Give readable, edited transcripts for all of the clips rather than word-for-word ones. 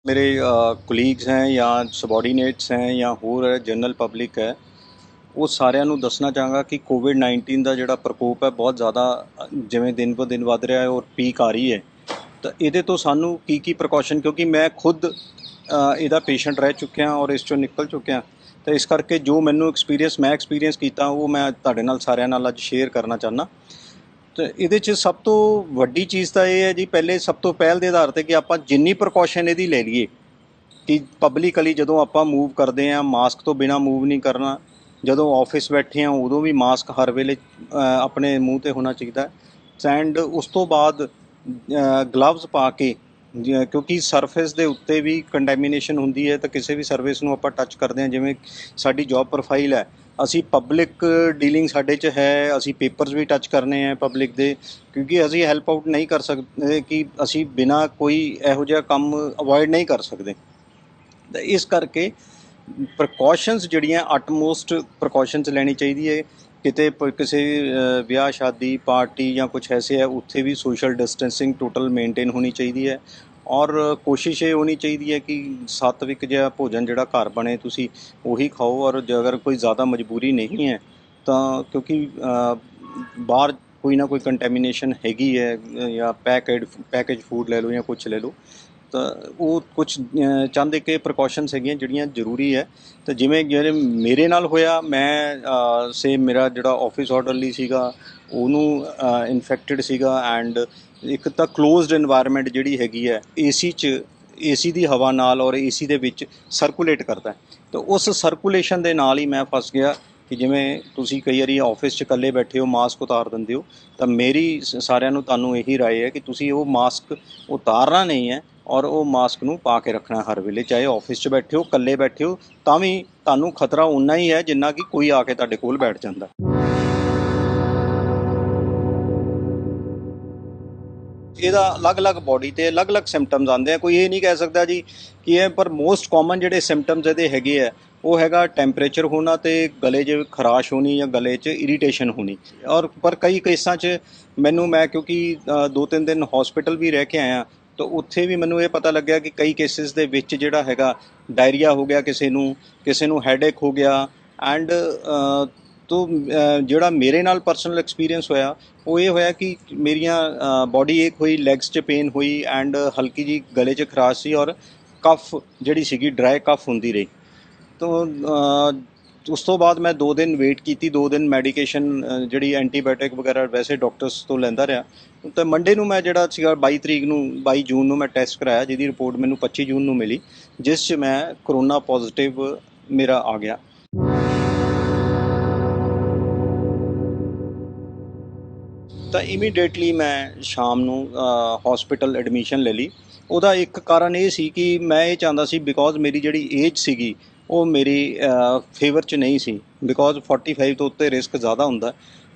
मेरे कोलीग्स हैं या सबॉर्ਡੀਨੇਟਸ हैं ਜਾਂ ਹੋਰ ਜਨਰਲ ਪਬਲਿਕ ਹੈ ਉਹ ਸਾਰਿਆਂ ਨੂੰ ਦੱਸਣਾ ਚਾਹਾਂਗਾ ਕਿ ਕੋਵਿਡ-19 ਦਾ ਜਿਹੜਾ ਪ੍ਰਕੋਪ ਹੈ ਬਹੁਤ ਜ਼ਿਆਦਾ ਜਿਵੇਂ ਦਿਨ ਬ ਦਿਨ ਵੱਧ ਰਿਹਾ ਹੈ ਔਰ ਪੀਕ ਆ ਰਹੀ ਹੈ ਤਾਂ ਇਹਦੇ ਤੋਂ ਸਾਨੂੰ ਕੀ ਪ੍ਰੀਕਾਸ਼ਨ ਕਿਉਂਕਿ ਮੈਂ ਖੁਦ ਇਹਦਾ ਪੇਸ਼ੈਂਟ ਰਹਿ ਚੁੱਕਿਆ ਔਰ ਇਸ ਚੋਂ ਨਿਕਲ ਚੁੱਕਿਆ ਤਾਂ ਇਸ ਕਰਕੇ ਜੋ ਮੈਨੂੰ ਐਕਸਪੀਰੀਅੰਸ ਕੀਤਾ ਉਹ ਮੈਂ ਤੁਹਾਡੇ ਨਾਲ ਸਾਰਿਆਂ ਨਾਲ ਅੱਜ ਸ਼ੇਅਰ ਕਰਨਾ ਚਾਹੁੰਦਾ। तो ये सब तो वड्डी चीज़ तो यह है जी पहले सब तो पहल के आधार पर कि आप जिन्नी प्रिकॉशन यदि ले लीए कि पब्लिकली जो आप मूव करते हैं मास्क तो बिना मूव नहीं करना, जो ऑफिस बैठे हैं उदों भी मास्क हर वेले अपने मूँह पर होना चाहिए एंड उस तो बाद ग्लव्स पा के क्योंकि सरफेस के उत्ते भी कंटैमीनेशन होंगी है तो किसी भी सर्विस में आप टच करते हैं जिमें साड़ी जॉब प्रोफाइल है असी पब्लिक डीलिंग साढ़े च है असी पेपर्स भी टच करने हैं पब्लिक दे क्योंकि असी हैल्प आउट नहीं कर सकते कि असी बिना कोई इहो जिहा काम अवॉइड नहीं कर सकते। तो इस करके प्रिकॉशनस जिहड़ियां अटमोस्ट प्रिकॉशनस लैनी चाहिए है। किते किसी ब्याह शादी पार्टी या कुछ ऐसे है उत्थे भी सोशल डिस्टेंसिंग टोटल मेनटेन होनी चाहिए है और कोशिश ये होनी चाहिए है कि सात्विक जिहा भोजन जिहड़ा घर बने तुसी उही खाओ और अगर कोई ज़्यादा मजबूरी नहीं है तो क्योंकि बाहर कोई ना कोई कंटैमीनेशन हैगी है या पैकेज फूड ले लो या कुछ ले लो तो वो कुछ चंद के प्रिकॉशनस हैगियां जिहड़ियां जरूरी है। तो जिवें जिहड़े मेरे नाल होया मैं से मेरा जिहड़ा ऑफिस ऑर्डरली सीगा ਉਹਨੂੰ ਇਨਫੈਕਟਡ ਸੀਗਾ ਐਂਡ ਇੱਕ ਤਾਂ ਕਲੋਜ਼ਡ ਇਨਵਾਇਰਨਮੈਂਟ ਜਿਹੜੀ ਹੈਗੀ ਹੈ ਏਸੀ ਦੀ ਹਵਾ ਨਾਲ ਔਰ ਏਸੀ ਦੇ ਵਿੱਚ ਸਰਕੂਲੇਟ ਕਰਦਾ ਤਾਂ ਉਸ ਸਰਕੂਲੇਸ਼ਨ ਦੇ ਨਾਲ ਹੀ ਮੈਂ ਫਸ ਗਿਆ ਕਿ ਜਿਵੇਂ ਤੁਸੀਂ ਕਈ ਵਾਰੀ ਆਫਿਸ 'ਚ ਇਕੱਲੇ ਬੈਠੇ ਹੋ ਮਾਸਕ ਉਤਾਰ ਦਿੰਦੇ ਹੋ ਤਾਂ ਮੇਰੀ ਸਾਰਿਆਂ ਨੂੰ ਤੁਹਾਨੂੰ ਇਹੀ ਰਾਏ ਹੈ ਕਿ ਤੁਸੀਂ ਉਹ ਮਾਸਕ ਉਤਾਰਨਾ ਨਹੀਂ ਹੈ ਔਰ ਉਹ ਮਾਸਕ ਨੂੰ ਪਾ ਕੇ ਰੱਖਣਾ ਹਰ ਵੇਲੇ ਚਾਹੇ ਆਫਿਸ 'ਚ ਬੈਠੇ ਹੋ ਇਕੱਲੇ ਬੈਠੇ ਹੋ ਤਾਂ ਵੀ ਤੁਹਾਨੂੰ ਖਤਰਾ ਉਨਾ ਹੀ ਹੈ ਜਿੰਨਾ ਕਿ ਕੋਈ ਆ ਕੇ ਤੁਹਾਡੇ ਕੋਲ ਬੈਠ ਜਾਂਦਾ। ਇਹਦਾ ਅਲੱਗ-ਅਲੱਗ ਬੋਡੀ ਤੇ ਅਲੱਗ-ਅਲੱਗ ਸਿੰਪਟਮਸ ਆਉਂਦੇ ਆ ਕੋਈ ਇਹ ਨਹੀਂ ਕਹਿ ਸਕਦਾ ਜੀ ਕਿ ਇਹ ਪਰ ਮੋਸਟ ਕਾਮਨ ਜਿਹੜੇ ਸਿੰਪਟਮਸ ਇਹਦੇ ਹੈਗੇ ਆ ਉਹ ਹੈਗਾ ਟੈਂਪਰੇਚਰ ਹੋਣਾ ਤੇ ਗਲੇ 'ਚ ਖਰਾਸ਼ ਹੋਣੀ ਜਾਂ ਗਲੇ 'ਚ ਇਰੀਟੇਸ਼ਨ ਹੋਣੀ ਔਰ ਪਰ ਕਈ ਕੇਸਾਂ 'ਚ ਮੈਂ ਕਿਉਂਕਿ 2-3 ਦਿਨ ਹਸਪੀਟਲ ਵੀ ਰਹਿ ਕੇ ਆਇਆ ਤਾਂ ਉੱਥੇ ਵੀ ਮੈਨੂੰ ਇਹ ਪਤਾ ਲੱਗਿਆ ਕਿ ਕਈ ਕੇਸਿਸ ਦੇ ਵਿੱਚ ਜਿਹੜਾ ਹੈਗਾ ਡਾਇਰੀਆ ਹੋ ਗਿਆ ਕਿਸੇ ਨੂੰ ਹੈਡੇਕ ਹੋ ਗਿਆ ਐਂਡ तो ਜਿਹੜਾ ਮੇਰੇ ਨਾਲ ਪਰਸਨਲ ਐਕਸਪੀਰੀਅੰਸ ਹੋਇਆ ਉਹ ਇਹ ਹੋਇਆ ਕਿ ਮੇਰੀਆਂ ਬੋਡੀ ਏਕ ਹੋਈ ਲੈਗਸ 'ਚ ਪੇਨ ਹੋਈ ਐਂਡ ਹਲਕੀ ਜੀ ਗਲੇ 'ਚ ਖਰਾਸ਼ ਸੀ ਔਰ ਕਫ ਜਿਹੜੀ ਸੀਗੀ ਡਰਾਈ ਕਫ ਹੁੰਦੀ ਰਹੀ ਤਾਂ ਉਸ ਤੋਂ ਬਾਅਦ ਮੈਂ 2 ਦਿਨ ਵੇਟ ਕੀਤੀ 2 ਦਿਨ ਮੈਡੀਕੇਸ਼ਨ ਜਿਹੜੀ ਐਂਟੀਬਾਇਓਟਿਕ ਵਗੈਰਾ ਵੈਸੇ ਡਾਕਟਰਸ ਤੋਂ ਲੈਂਦਾ ਰਿਹਾ ਤਾਂ ਮੰਡੇ ਨੂੰ ਮੈਂ ਜਿਹੜਾ ਸੀਗਾ 22 ਜੂਨ ਨੂੰ ਮੈਂ ਟੈਸਟ ਕਰਾਇਆ ਜਿਹਦੀ ਰਿਪੋਰਟ ਮੈਨੂੰ 25 ਜੂਨ ਨੂੰ ਮਿਲੀ ਜਿਸ 'ਚ ਮੈਂ ਕਰੋਨਾ ਪੋਜ਼ਿਟਿਵ ਮੇਰਾ ਆ ਗਿਆ। ਤਾਂ ਇਮੀਡੀਏਟਲੀ ਮੈਂ ਸ਼ਾਮ ਨੂੰ ਹਸਪੀਟਲ ਐਡਮਿਸ਼ਨ ਲੈ ਲਈ। ਉਹਦਾ ਇੱਕ ਕਾਰਨ ਇਹ ਸੀ ਕਿ ਮੈਂ ਇਹ ਚਾਹੁੰਦਾ ਸੀ ਬਿਕੋਜ਼ ਮੇਰੀ ਜਿਹੜੀ ਏਜ ਸੀਗੀ ਉਹ ਮੇਰੀ ਫੇਵਰ 'ਚ ਨਹੀਂ ਸੀ ਬਿਕੋਜ਼ 45 ਤੋਂ ਉੱਤੇ ਰਿਸਕ ਜ਼ਿਆਦਾ ਹੁੰਦਾ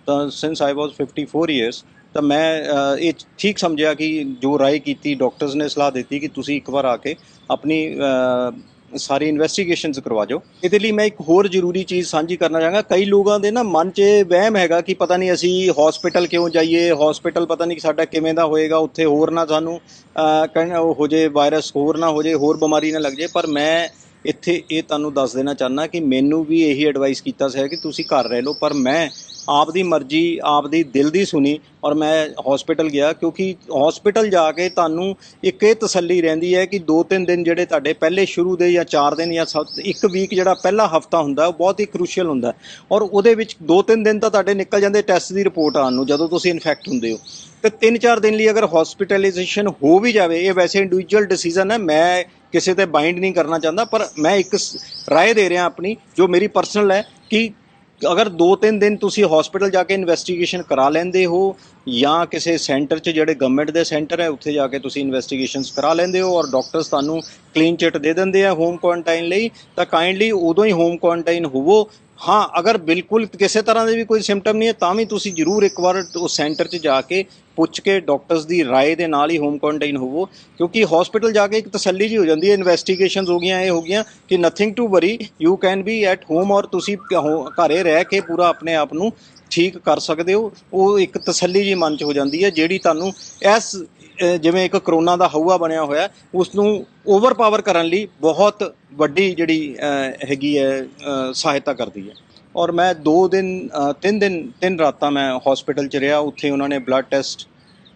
ਤਾਂ ਸਿੰਸ ਆਈ ਵਾਜ਼ 54 ਈਅਰਸ ਤਾਂ ਮੈਂ ਇਹ ਠੀਕ ਸਮਝਿਆ ਕਿ ਜੋ ਰਾਏ ਕੀਤੀ ਡਾਕਟਰਸ ਨੇ ਸਲਾਹ ਦਿੱਤੀ ਕਿ ਤੁਸੀਂ ਇੱਕ ਵਾਰ ਆ ਕੇ ਆਪਣੀ सारी इन्वेस्टिगेशनस करवा जाओ। ये लिए मैं एक होर जरूरी चीज़ साझी करना चाहांगा कई लोगों के ना मन च वहम हैगा कि पता नहीं असी हॉस्पिटल क्यों जाइए हॉस्पिटल पता नहीं साडा किवें दा होएगा उत्थे होर ना सानू हो जाए वायरस होर ना हो जाए होर बीमारी ना लग जाए पर मैं ਇੱਥੇ ਇਹ ਤੁਹਾਨੂੰ ਦੱਸ ਦੇਣਾ ਚਾਹੁੰਦਾ ਕਿ ਮੈਨੂੰ ਵੀ ਇਹੀ ਐਡਵਾਈਸ ਕੀਤਾ ਸੀ ਕਿ ਤੁਸੀਂ ਘਰ ਰਹਿ ਲਓ ਪਰ ਮੈਂ ਆਪ ਦੀ ਮਰਜ਼ੀ ਆਪ ਦੀ ਦਿਲ ਦੀ ਸੁਣੀ ਔਰ ਮੈਂ ਹਸਪੀਟਲ ਗਿਆ ਕਿਉਂਕਿ ਹਸਪੀਟਲ ਜਾ ਕੇ ਤੁਹਾਨੂੰ ਇੱਕ ਇਹ ਤਸੱਲੀ ਰਹਿੰਦੀ ਹੈ ਕਿ 2-3 ਦਿਨ ਜਿਹੜੇ ਤੁਹਾਡੇ ਪਹਿਲੇ ਸ਼ੁਰੂ ਦੇ ਜਾਂ 4 ਦਿਨ ਜਾਂ 1 ਵੀਕ ਜਿਹੜਾ ਪਹਿਲਾ ਹਫਤਾ ਹੁੰਦਾ ਉਹ ਬਹੁਤ ਹੀ ਕਰੂਸ਼ੀਅਲ ਹੁੰਦਾ ਔਰ ਉਹਦੇ ਵਿੱਚ 2-3 ਦਿਨ ਤਾਂ ਤੁਹਾਡੇ ਨਿਕਲ ਜਾਂਦੇ ਟੈਸਟ ਦੀ ਰਿਪੋਰਟ ਆਉਣ ਨੂੰ ਜਦੋਂ ਤੁਸੀਂ ਇਨਫੈਕਟ ਹੁੰਦੇ ਹੋ ਤੇ 3-4 ਦਿਨ ਲਈ ਅਗਰ ਹਸਪੀਟਲਾਈਜੇਸ਼ਨ ਹੋ ਵੀ ਜਾਵੇ ਇਹ ਵੈਸੇ ਇੰਡੀਵਿਜੂਅਲ ਡਿਸੀਜਨ ਹੈ ਮੈਂ ਕਿਸੇ ਤੇ ਬਾइंड नहीं करना चाहता पर मैं एक राय दे रहा अपनी जो मेरी पर्सनल है कि अगर 2-3 दिन तुसी हॉस्पिटल जाके इन्वेस्टिगेशन करा लेंदे हो या किसी सेंटर च जिहड़े गवर्नमेंट के सेंटर है उत्थे जाके तुसी इन्वेस्टिगेशनस करा लेंदे हो और डॉक्टर्स तुहानू क्लीन चिट दे दिंदे आ होम क्वारंटाइन लई तां काइंडली उदों ही होम क्वारंटाइन होवो। हाँ अगर बिल्कुल किसी तरह के भी कोई सिम्पटम नहीं है तो भी तुसी जरूर एक बार उस सेंटर च जाके पुछ के डॉक्टर्स की राय के नाल ही होम क्वारंटाइन होवो क्योंकि हॉस्पिटल जाके एक तसल्ली जी हो जाती है इन्वेस्टिगेशनस हो गई ये हो गई कि nothing to worry you can be at home और तुसी घरे रह के पूरा अपने आप नू ठीक कर सकते हो वो एक तसल्ली जी मन च हो जाती है जिहड़ी तुहानू इस ਜਿਵੇਂ ਇੱਕ ਕਰੋਨਾ ਦਾ ਹਊਆ ਬਣਿਆ ਹੋਇਆ, ਉਸ ਨੂੰ ਓਵਰਪਾਵਰ ਕਰਨ ਲਈ ਬਹੁਤ ਵੱਡੀ ਜਿਹੜੀ ਹੈਗੀ ਹੈ ਸਹਾਇਤਾ ਕਰਦੀ ਹੈ। ਔਰ ਮੈਂ 2 ਦਿਨ 3 ਦਿਨ 3 ਰਾਤਾਂ ਮੈਂ ਹਸਪੀਟਲ 'ਚ ਰਿਹਾ। ਉੱਥੇ ਉਹਨਾਂ ਨੇ ਬਲੱਡ ਟੈਸਟ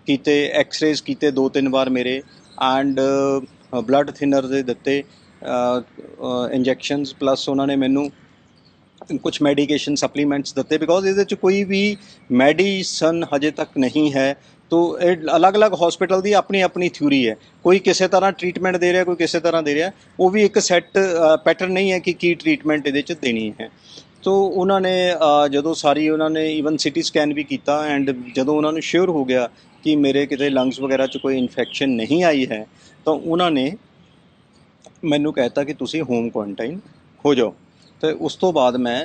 ਕੀਤੇ, ਐਕਸ-ਰੇਜ਼ ਕੀਤੇ 2-3 ਵਾਰ ਮੇਰੇ, ਐਂਡ ਬਲੱਡ ਥਿਨਰ ਦੇ ਦਿੱਤੇ, ਇੰਜੈਕਸ਼ਨਸ, ਪਲੱਸ ਉਹਨਾਂ ਨੇ ਮੈਨੂੰ ਕੁਛ ਮੈਡੀਕੇਸ਼ਨ ਸਪਲੀਮੈਂਟਸ ਦਿੱਤੇ, ਬਿਕੋਜ਼ ਇਹਦੇ 'ਚ ਕੋਈ ਵੀ ਮੈਡੀਸਨ ਹਜੇ ਤੱਕ ਨਹੀਂ ਹੈ। ਤੋ ਇਹ ਅਲੱਗ-ਅਲੱਗ ਹਸਪੀਟਲ ਦੀ ਆਪਣੀ ਆਪਣੀ ਥਿਊਰੀ ਹੈ, ਕੋਈ ਕਿਸੇ ਤਰ੍ਹਾਂ ਟ੍ਰੀਟਮੈਂਟ ਦੇ ਰਿਹਾ, ਕੋਈ ਕਿਸੇ ਤਰ੍ਹਾਂ ਦੇ ਰਿਹਾ, ਉਹ ਵੀ ਇੱਕ ਸੈੱਟ ਪੈਟਰਨ ਨਹੀਂ ਹੈ ਕਿ ਕੀ ਟ੍ਰੀਟਮੈਂਟ ਇਹਦੇ 'ਚ ਦੇਣੀ ਹੈ। ਤੋ ਉਹਨਾਂ ਨੇ ਜਦੋਂ ਸਾਰੀ ਉਹਨਾਂ ਨੇ ਈਵਨ ਸਿਟੀ ਸਕੈਨ ਵੀ ਕੀਤਾ, ਐਂਡ ਜਦੋਂ ਉਹਨਾਂ ਨੂੰ ਸ਼ਿਓਰ ਹੋ ਗਿਆ ਕਿ ਮੇਰੇ ਕਿਤੇ ਲੰਗਸ ਵਗੈਰਾ 'ਚ ਕੋਈ ਇਨਫੈਕਸ਼ਨ ਨਹੀਂ ਆਈ ਹੈ, ਤਾਂ ਉਹਨਾਂ ਨੇ ਮੈਨੂੰ ਕਹਿਤਾ ਕਿ ਤੁਸੀਂ ਹੋਮ ਕੁਆਰੰਟਾਈਨ ਹੋ ਜਾਓ। ਤੇ ਉਸ ਤੋਂ ਬਾਅਦ ਮੈਂ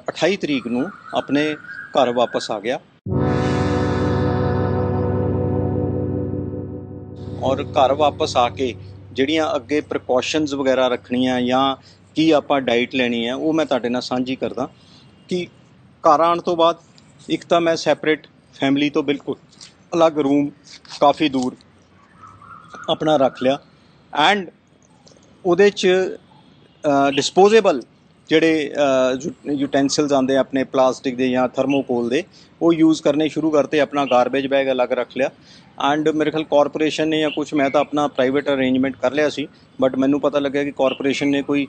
28 ਤਰੀਕ ਨੂੰ ਆਪਣੇ ਘਰ ਵਾਪਸ ਆ ਗਿਆ। ਔਰ ਘਰ ਵਾਪਸ ਆ ਕੇ ਜਿਹੜੀਆਂ ਅੱਗੇ ਪ੍ਰੀਕਾਸ਼ਨਸ ਵਗੈਰਾ ਰੱਖਣੀਆਂ ਜਾਂ ਕੀ ਆਪਾਂ ਡਾਈਟ ਲੈਣੀ ਹੈ, ਉਹ ਮੈਂ ਤੁਹਾਡੇ ਨਾਲ ਸਾਂਝੀ ਕਰਦਾ। ਕਿ ਘਰ ਆਉਣ ਤੋਂ ਬਾਅਦ ਇੱਕ ਤਾਂ ਮੈਂ ਸੈਪਰੇਟ ਫੈਮਿਲੀ ਤੋਂ ਬਿਲਕੁਲ ਅਲੱਗ ਰੂਮ ਕਾਫੀ ਦੂਰ ਆਪਣਾ ਰੱਖ ਲਿਆ, ਐਂਡ ਉਹਦੇ 'ਚ ਡਿਸਪੋਜ਼ੇਬਲ ਜਿਹੜੇ ਯੂਟੈਂਸਿਲਸ ਆਉਂਦੇ ਆਪਣੇ ਪਲਾਸਟਿਕ ਦੇ ਜਾਂ ਥਰਮੋਕੋਲ ਦੇ, ਉਹ ਯੂਜ਼ ਕਰਨੇ ਸ਼ੁਰੂ ਕਰਤੇ। ਆਪਣਾ ਗਾਰਬੇਜ ਬੈਗ ਅਲੱਗ ਰੱਖ ਲਿਆ, ਐਂਡ ਮੇਰੇ ਖਿਆਲ ਕਾਰਪੋਰੇਸ਼ਨ ਨੇ ਜਾਂ ਕੁਛ, ਮੈਂ ਤਾਂ ਆਪਣਾ ਪ੍ਰਾਈਵੇਟ ਅਰੇਂਜਮੈਂਟ ਕਰ ਲਿਆ ਸੀ, ਬਟ ਮੈਨੂੰ ਪਤਾ ਲੱਗਿਆ ਕਿ ਕਾਰਪੋਰੇਸ਼ਨ ਨੇ ਕੋਈ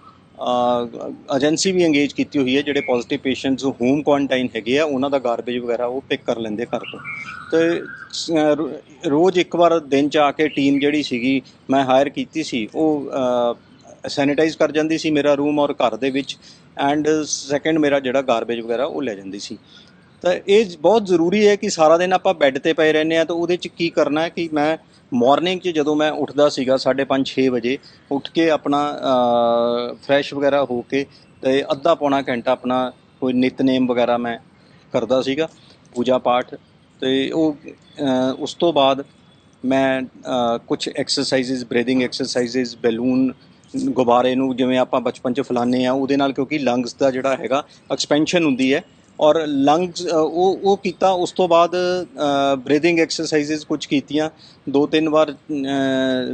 ਏਜੰਸੀ ਵੀ ਇੰਗੇਜ ਕੀਤੀ ਹੋਈ ਹੈ, ਜਿਹੜੇ ਪੋਜ਼ੀਟਿਵ ਪੇਸ਼ੈਂਟਸ ਹੋਮ ਕੁਆਰੰਟਾਈਨ ਹੈਗੇ ਆ, ਉਹਨਾਂ ਦਾ ਗਾਰਬੇਜ ਵਗੈਰਾ ਉਹ ਪਿਕ ਕਰ ਲੈਂਦੇ ਘਰ ਤੋਂ। ਅਤੇ ਰੋਜ਼ ਇੱਕ ਵਾਰ ਦਿਨ 'ਚ ਆ ਕੇ ਟੀਮ ਜਿਹੜੀ ਸੀਗੀ ਮੈਂ ਹਾਇਰ ਕੀਤੀ ਸੀ, ਉਹ ਸੈਨੀਟਾਈਜ਼ ਕਰ ਜਾਂਦੀ ਸੀ ਮੇਰਾ ਰੂਮ ਔਰ ਘਰ ਦੇ ਵਿੱਚ, ਐਂਡ ਸੈਕਿੰਡ ਮੇਰਾ ਜਿਹੜਾ ਗਾਰਬੇਜ ਵਗੈਰਾ ਉਹ ਲੈ ਜਾਂਦੀ ਸੀ। ਤਾਂ ਇਹ ਬਹੁਤ ਜ਼ਰੂਰੀ ਹੈ ਕਿ ਸਾਰਾ ਦਿਨ ਆਪਾਂ ਬੈੱਡ 'ਤੇ ਪਏ ਰਹਿੰਦੇ ਹਾਂ, ਤਾਂ ਉਹਦੇ 'ਚ ਕੀ ਕਰਨਾ ਹੈ ਕਿ ਮੈਂ ਮਾਰਨਿੰਗ 'ਚ ਜਦੋਂ ਮੈਂ ਉੱਠਦਾ ਸੀਗਾ 5:30-6 ਵਜੇ, ਉੱਠ ਕੇ ਆਪਣਾ ਫਰੈਸ਼ ਵਗੈਰਾ ਹੋ ਕੇ ਅਤੇ ਅੱਧਾ ਪੌਣਾ ਘੰਟਾ ਆਪਣਾ ਕੋਈ ਨਿਤਨੇਮ ਵਗੈਰਾ ਮੈਂ ਕਰਦਾ ਸੀਗਾ, ਪੂਜਾ ਪਾਠ। ਅਤੇ ਉਸ ਤੋਂ ਬਾਅਦ ਮੈਂ ਕੁਛ ਐਕਸਰਸਾਈਜ਼ਿਸ, ਬਰੀਥਿੰਗ ਐਕਸਰਸਾਈਜ਼ਿਸ, ਬੈਲੂਨ ਗੁਬਾਰੇ ਨੂੰ ਜਿਵੇਂ ਆਪਾਂ ਬਚਪਨ 'ਚ ਫਲਾਉਂਦੇ ਹਾਂ, ਉਹਦੇ ਨਾਲ, ਕਿਉਂਕਿ ਲੰਗਸ ਦਾ ਜਿਹੜਾ ਹੈਗਾ ਐਕਸਪੈਂਸ਼ਨ ਹੁੰਦੀ ਹੈ, ਔਰ ਲੰਗਸ ਉਹ ਕੀਤਾ। ਉਸ ਤੋਂ ਬਾਅਦ ਬਰੀਥਿੰਗ ਐਕਸਰਸਾਈਜ਼ਿਸ ਕੁਛ ਕੀਤੀਆਂ 2-3 ਵਾਰ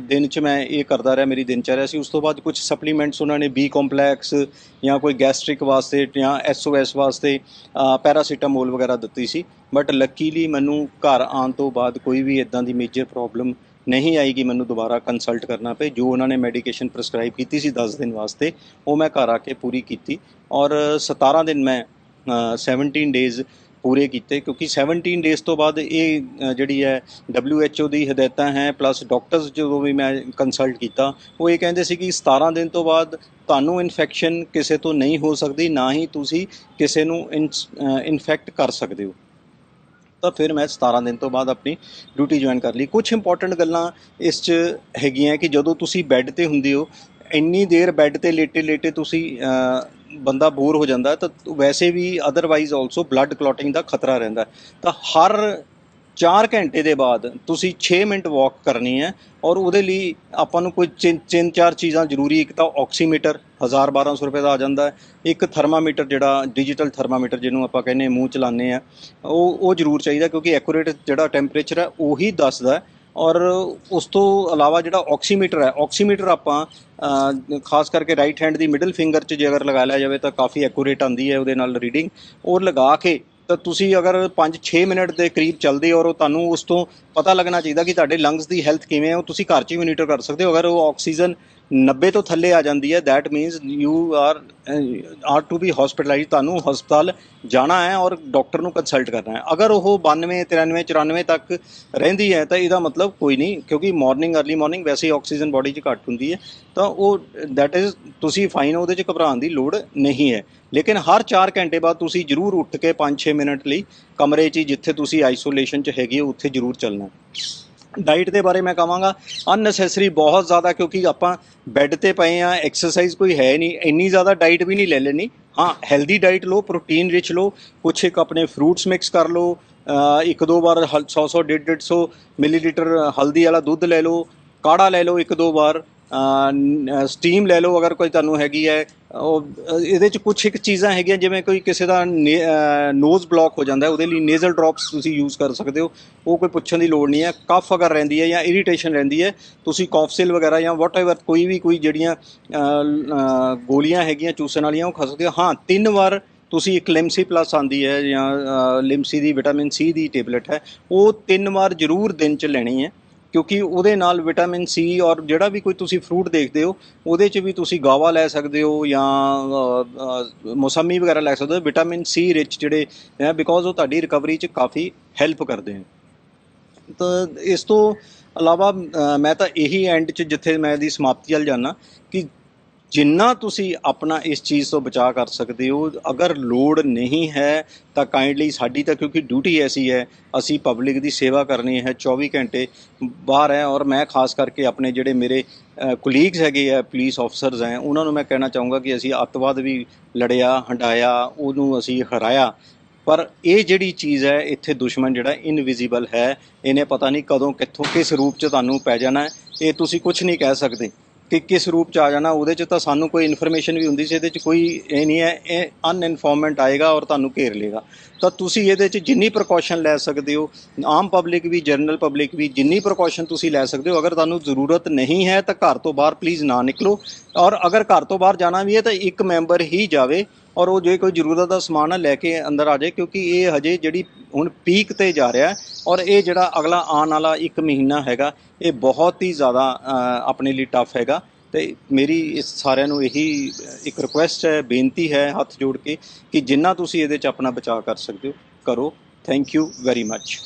ਦਿਨ 'ਚ ਮੈਂ ਇਹ ਕਰਦਾ ਰਿਹਾ, ਮੇਰੀ ਦਿਨਚਰਿਆ ਸੀ। ਉਸ ਤੋਂ ਬਾਅਦ ਕੁਛ ਸਪਲੀਮੈਂਟਸ ਉਹਨਾਂ ਨੇ ਬੀ ਕੰਪਲੈਕਸ ਜਾਂ ਕੋਈ ਗੈਸਟ੍ਰਿਕ ਵਾਸਤੇ ਜਾਂ SOS ਵਾਸਤੇ ਪੈਰਾਸੀਟਾਮੋਲ ਵਗੈਰਾ ਦਿੱਤੀ ਸੀ, ਬਟ ਲੱਕੀਲੀ ਮੈਨੂੰ ਘਰ ਆਉਣ ਤੋਂ ਬਾਅਦ ਕੋਈ ਵੀ ਇੱਦਾਂ ਦੀ ਮੇਜਰ ਪ੍ਰੋਬਲਮ ਨਹੀਂ ਆਈ ਕਿ ਮੈਨੂੰ ਦੁਬਾਰਾ ਕੰਸਲਟ ਕਰਨਾ ਪਏ। ਜੋ ਉਹਨਾਂ ਨੇ ਮੈਡੀਕੇਸ਼ਨ ਪ੍ਰਸਕ੍ਰਾਈਬ ਕੀਤੀ ਸੀ 10 ਦਿਨ ਵਾਸਤੇ, ਉਹ ਮੈਂ ਘਰ ਆ ਕੇ ਪੂਰੀ ਕੀਤੀ, ਔਰ 17 ਦਿਨ ਮੈਂ 17 ਡੇਜ਼ ਪੂਰੇ ਕੀਤੇ, ਕਿਉਂਕਿ 17 ਡੇਜ਼ ਤੋਂ ਬਾਅਦ ਇਹ ਜਿਹੜੀ ਹੈ WHO ਦੀ ਹਦਾਇਤਾਂ ਹੈ, ਪਲੱਸ ਡਾਕਟਰਸ ਜਦੋਂ ਵੀ ਮੈਂ ਕੰਸਲਟ ਕੀਤਾ, ਉਹ ਇਹ ਕਹਿੰਦੇ ਸੀ ਕਿ 17 ਦਿਨ ਤੋਂ ਬਾਅਦ ਤੁਹਾਨੂੰ ਇਨਫੈਕਸ਼ਨ ਕਿਸੇ ਤੋਂ ਨਹੀਂ ਹੋ ਸਕਦੀ, ਨਾ ਹੀ ਤੁਸੀਂ ਕਿਸੇ ਨੂੰ ਇਨਫੈਕਟ ਕਰ ਸਕਦੇ ਹੋ। ਤਾਂ ਫਿਰ ਮੈਂ 17 ਦਿਨ ਤੋਂ ਬਾਅਦ ਆਪਣੀ ਡਿਊਟੀ ਜੁਆਇਨ ਕਰ ਲਈ। ਕੁਛ ਇੰਪੋਰਟੈਂਟ ਗੱਲਾਂ ਇਸ 'ਚ ਹੈਗੀਆਂ ਕਿ ਜਦੋਂ ਤੁਸੀਂ ਬੈੱਡ 'ਤੇ ਹੁੰਦੇ ਹੋ, ਇੰਨੀ ਦੇਰ ਬੈੱਡ 'ਤੇ ਲੇਟੇ ਤੁਸੀਂ ਬੰਦਾ ਬੋਰ ਹੋ ਜਾਂਦਾ, ਤਾਂ ਵੈਸੇ ਵੀ ਅਦਰਵਾਈਜ਼ ਆਲਸੋ ਬਲੱਡ ਕਲੌਟਿੰਗ ਦਾ ਖਤਰਾ ਰਹਿੰਦਾ। ਤਾਂ ਹਰ 4 ਘੰਟੇ ਦੇ ਬਾਅਦ ਤੁਸੀਂ 6 ਮਿੰਟ ਵਾਕ ਕਰਨੀ ਹੈ, ਔਰ ਉਹਦੇ ਲਈ ਆਪਾਂ ਨੂੰ ਕੋਈ 3-4 ਚੀਜ਼ਾਂ ਜ਼ਰੂਰੀ। ਇੱਕ ਤਾਂ ਆਕਸੀਮੀਟਰ 1000-1200 ਰੁਪਏ ਦਾ ਆ ਜਾਂਦਾ ਹੈ, ਇੱਕ ਥਰਮਾਮੀਟਰ ਜਿਹੜਾ ਡਿਜੀਟਲ ਥਰਮਾਮੀਟਰ ਜਿਹਨੂੰ ਆਪਾਂ ਕਹਿੰਦੇ ਮੂੰਹ ਚਲਾਉਂਦੇ ਹਾਂ, ਉਹ ਜ਼ਰੂਰ ਚਾਹੀਦਾ, ਕਿਉਂਕਿ ਐਕੂਰੇਟ ਜਿਹੜਾ ਟੈਂਪਰੇਚਰ ਹੈ ਉਹੀ ਦੱਸਦਾ। ਔਰ ਉਸ ਤੋਂ ਇਲਾਵਾ ਜਿਹੜਾ ਆਕਸੀਮੀਟਰ ਹੈ, ਆਕਸੀਮੀਟਰ ਆਪਾਂ ਖਾਸ ਕਰਕੇ ਰਾਈਟ ਹੈਂਡ ਦੀ ਮਿਡਲ ਫਿੰਗਰ 'ਚ ਜੇ ਅਗਰ ਲਗਾ ਲਿਆ ਜਾਵੇ ਤਾਂ ਕਾਫੀ ਐਕੂਰੇਟ ਆਉਂਦੀ ਹੈ ਉਹਦੇ ਨਾਲ ਰੀਡਿੰਗ। ਉਹ ਲਗਾ ਕੇ ਤਾਂ ਤੁਸੀਂ ਅਗਰ 5-6 ਮਿੰਟ ਦੇ ਕਰੀਬ ਚੱਲਦੇ ਹੋ, ਔਰ ਤੁਹਾਨੂੰ ਉਸ ਤੋਂ ਪਤਾ ਲੱਗਣਾ ਚਾਹੀਦਾ ਕਿ ਤੁਹਾਡੇ ਲੰਗਸ ਦੀ ਹੈਲਥ ਕਿਵੇਂ ਹੈ, ਉਹ ਤੁਸੀਂ ਘਰ 'ਚ ਹੀ ਮੋਨੀਟਰ ਕਰ ਸਕਦੇ ਹੋ। ਅਗਰ ਉਹ ਆਕਸੀਜਨ 90 ਤੋਂ ਥੱਲੇ ਆ ਜਾਂਦੀ ਹੈ, that means you are to be hospitalise, ਤੁਹਾਨੂੰ ਹਸਪਤਾਲ ਜਾਣਾ ਹੈ ਔਰ ਡਾਕਟਰ ਨੂੰ ਕੰਸਲਟ ਕਰਨਾ ਹੈ। ਅਗਰ ਉਹ 92, 93, 94 ਤੱਕ ਰਹਿੰਦੀ ਹੈ ਤਾਂ ਇਹਦਾ ਮਤਲਬ ਕੋਈ ਨਹੀਂ, ਕਿਉਂਕਿ ਅਰਲੀ ਮਾਰਨਿੰਗ ਵੈਸੇ ਹੀ ਆਕਸੀਜਨ ਬਾਡੀ 'ਚ ਘੱਟ ਹੁੰਦੀ ਹੈ, ਤਾਂ ਉਹ ਦੈਟ ਇਜ਼ ਤੁਸੀਂ ਫਾਈਨ, ਉਹਦੇ 'ਚ ਘਬਰਾਉਣ ਦੀ ਲੋੜ ਨਹੀਂ ਹੈ। ਲੇਕਿਨ ਹਰ 4 ਘੰਟੇ ਬਾਅਦ ਤੁਸੀਂ ਜ਼ਰੂਰ ਉੱਠ ਕੇ 5-6 ਮਿੰਟ ਲਈ ਕਮਰੇ 'ਚ ਹੀ, ਜਿੱਥੇ ਤੁਸੀਂ ਆਈਸੋਲੇਸ਼ਨ 'ਚ ਹੈਗੇ ਹੋ, ਉੱਥੇ ਜ਼ਰੂਰ ਚੱਲਣਾ। ਡਾਈਟ ਦੇ ਬਾਰੇ ਮੈਂ ਕਹਾਂਗਾ ਅਨਨੈਸੈਸਰੀ ਬਹੁਤ ਜ਼ਿਆਦਾ, ਕਿਉਂਕਿ ਆਪਾਂ ਬੈੱਡ 'ਤੇ ਪਏ ਹਾਂ, ਐਕਸਰਸਾਈਜ਼ ਕੋਈ ਹੈ ਨਹੀਂ, ਇੰਨੀ ਜ਼ਿਆਦਾ ਡਾਈਟ ਵੀ ਨਹੀਂ ਲੈ ਲੈਣੀ। ਹਾਂ, ਹੈਲਦੀ ਡਾਈਟ ਲਓ, ਪ੍ਰੋਟੀਨ ਰਿਚ ਲਓ, ਕੁਛ ਇੱਕ ਆਪਣੇ ਫਰੂਟਸ ਮਿਕਸ ਕਰ ਲਓ, 1-2 ਵਾਰ 100-150 ਮਿਲੀਲੀਟਰ ਹਲਦੀ ਵਾਲਾ ਦੁੱਧ ਲੈ ਲਓ, ਕਾੜਾ ਲੈ ਲਓ 1-2 ਵਾਰ, ਸਟੀਮ ਲੈ ਲਓ ਅਗਰ ਕੋਈ ਤੁਹਾਨੂੰ ਹੈਗੀ ਹੈ। ਉਹ ਇਹਦੇ 'ਚ ਕੁਛ ਇੱਕ ਚੀਜ਼ਾਂ ਹੈਗੀਆਂ, ਜਿਵੇਂ ਕੋਈ ਕਿਸੇ ਦਾ ਨੋਜ਼ ਬਲੌਕ ਹੋ ਜਾਂਦਾ, ਉਹਦੇ ਲਈ ਨੇਜ਼ਲ ਡ੍ਰੌਪਸ ਤੁਸੀਂ ਯੂਜ਼ ਕਰ ਸਕਦੇ ਹੋ। ਉਹ ਕੋਈ ਪੁੱਛਣ ਦੀ ਲੋੜ ਨਹੀਂ ਹੈ। ਕਫ ਅਗਰ ਰਹਿੰਦੀ ਹੈ ਜਾਂ ਇਰੀਟੇਸ਼ਨ ਰਹਿੰਦੀ ਹੈ, ਤੁਸੀਂ ਕੌਫਸਿਲ ਵਗੈਰਾ ਜਾਂ ਵਾਟਐਵਰ ਕੋਈ ਜਿਹੜੀਆਂ ਗੋਲੀਆਂ ਹੈਗੀਆਂ ਚੂਸਣ ਵਾਲੀਆਂ ਉਹ ਖਾ ਸਕਦੇ ਹੋ। ਹਾਂ, 3 ਵਾਰ ਤੁਸੀਂ ਇੱਕ ਲਿਮਸੀ ਪਲੱਸ ਆਉਂਦੀ ਹੈ ਜਾਂ ਲਿਮਸੀ ਦੀ ਵਿਟਾਮਿਨ ਸੀ ਦੀ ਟੇਬਲੇਟ ਹੈ, ਉਹ 3 ਵਾਰ ਜ਼ਰੂਰ ਦਿਨ 'ਚ ਲੈਣੀ ਹੈ, ਕਿਉਂਕਿ ਉਹਦੇ ਨਾਲ ਵਿਟਾਮਿਨ ਸੀ ਔਰ ਜਿਹੜਾ ਵੀ ਕੋਈ ਤੁਸੀਂ ਫਰੂਟ ਦੇਖਦੇ ਹੋ ਉਹਦੇ 'ਚ ਵੀ ਤੁਸੀਂ ਗਾਵਾ ਲੈ ਸਕਦੇ ਹੋ ਜਾਂ ਮੌਸਮੀ ਵਗੈਰਾ ਲੈ ਸਕਦੇ ਹੋ। ਵਿਟਾਮਿਨ ਸੀ ਰਿਚ ਜਿਹੜੇ ਹੈ, ਬਿਕੋਜ਼ ਉਹ ਤੁਹਾਡੀ ਰਿਕਵਰੀ 'ਚ ਕਾਫੀ ਹੈਲਪ ਕਰਦੇ ਹਨ। ਤਾਂ ਇਸ ਤੋਂ ਇਲਾਵਾ ਮੈਂ ਤਾਂ ਇਹੀ ਐਂਡ 'ਚ ਜਿੱਥੇ ਮੈਂ ਇਹਦੀ ਸਮਾਪਤੀ ਵੱਲ ਜਾਂਦਾ ਕਿ ਜਿੰਨਾ ਤੁਸੀਂ ਆਪਣਾ ਇਸ ਚੀਜ਼ ਤੋਂ ਬਚਾਅ ਕਰ ਸਕਦੇ ਹੋ, ਅਗਰ ਲੋੜ ਨਹੀਂ ਹੈ ਤਾਂ ਕਾਈਂਡਲੀ, ਸਾਡੀ ਤਾਂ ਕਿਉਂਕਿ ਡਿਊਟੀ ਐਸੀ ਹੈ, ਅਸੀਂ ਪਬਲਿਕ ਦੀ ਸੇਵਾ ਕਰਨੀ ਹੈ, 24 ਘੰਟੇ ਬਾਹਰ ਹੈ। ਔਰ ਮੈਂ ਖਾਸ ਕਰਕੇ ਆਪਣੇ ਜਿਹੜੇ ਮੇਰੇ ਕੁਲੀਗਸ ਹੈਗੇ ਆ, ਪੁਲਿਸ ਆਫਸਰਸ ਹੈ, ਉਹਨਾਂ ਨੂੰ ਮੈਂ ਕਹਿਣਾ ਚਾਹੂੰਗਾ ਕਿ ਅਸੀਂ ਅੱਤਵਾਦ ਵੀ ਲੜਿਆ, ਹੰਡਾਇਆ, ਉਹਨੂੰ ਅਸੀਂ ਹਰਾਇਆ, ਪਰ ਇਹ ਜਿਹੜੀ ਚੀਜ਼ ਹੈ ਇੱਥੇ ਦੁਸ਼ਮਣ ਜਿਹੜਾ ਇਨਵਿਜ਼ੀਬਲ ਹੈ, ਇਹਨੇ ਪਤਾ ਨਹੀਂ ਕਦੋਂ ਕਿੱਥੋਂ ਕਿਸ ਰੂਪ 'ਚ ਤੁਹਾਨੂੰ ਪੈ ਜਾਣਾ। ਇਹ ਤੁਸੀਂ ਕੁਝ ਨਹੀਂ ਕਹਿ ਸਕਦੇ ਕਿ ਕਿਸ ਰੂਪ 'ਚ ਆ ਜਾਣਾ। ਉਹਦੇ 'ਚ ਤਾਂ ਸਾਨੂੰ ਕੋਈ ਇਨਫੋਰਮੇਸ਼ਨ ਵੀ ਹੁੰਦੀ ਸੀ, ਇਹਦੇ 'ਚ ਕੋਈ ਇਹ ਨਹੀਂ ਹੈ, ਇਹ ਅਨਇਨਫੋਰਮੈਂਟ ਆਏਗਾ ਔਰ ਤੁਹਾਨੂੰ ਘੇਰ ਲੇਗਾ। ਤਾਂ ਤੁਸੀਂ ਇਹਦੇ 'ਚ ਜਿੰਨੀ ਪ੍ਰੀਕਾਸ਼ਨ ਲੈ ਸਕਦੇ ਹੋ, ਆਮ ਪਬਲਿਕ ਵੀ, ਜਨਰਲ ਪਬਲਿਕ ਵੀ, ਜਿੰਨੀ ਪ੍ਰੀਕਾਸ਼ਨ ਤੁਸੀਂ ਲੈ ਸਕਦੇ ਹੋ। ਅਗਰ ਤੁਹਾਨੂੰ ਜ਼ਰੂਰਤ ਨਹੀਂ ਹੈ ਤਾਂ ਘਰ ਤੋਂ ਬਾਹਰ ਪਲੀਜ਼ ਨਾ ਨਿਕਲੋ, ਔਰ ਅਗਰ ਘਰ ਤੋਂ ਬਾਹਰ ਜਾਣਾ ਵੀ ਹੈ ਤਾਂ ਇੱਕ ਮੈਂਬਰ ਹੀ ਜਾਵੇ, ਔਰ ਉਹ ਜੇ ਕੋਈ ਜ਼ਰੂਰਤ ਦਾ ਸਮਾਨ ਹੈ ਲੈ ਕੇ ਅੰਦਰ ਆ ਜਾਏ, ਕਿਉਂਕਿ ਇਹ ਹਜੇ ਜਿਹੜੀ ਹੁਣ ਪੀਕ 'ਤੇ ਜਾ ਰਿਹਾ, ਔਰ ਇਹ ਜਿਹੜਾ ਅਗਲਾ ਆਉਣ ਵਾਲਾ 1 ਮਹੀਨਾ ਹੈਗਾ, ਇਹ ਬਹੁਤ ਹੀ ਜ਼ਿਆਦਾ ਆਪਣੇ ਲਈ ਟਫ ਹੈਗਾ। ਅਤੇ ਮੇਰੀ ਇਸ ਸਾਰਿਆਂ ਨੂੰ ਇਹੀ ਇੱਕ ਰਿਕੁਐਸਟ ਹੈ, ਬੇਨਤੀ ਹੈ ਹੱਥ ਜੋੜ ਕੇ, ਕਿ ਜਿੰਨਾ ਤੁਸੀਂ ਇਹਦੇ 'ਚ ਆਪਣਾ ਬਚਾਅ ਕਰ ਸਕਦੇ ਹੋ ਕਰੋ। Thank you very much.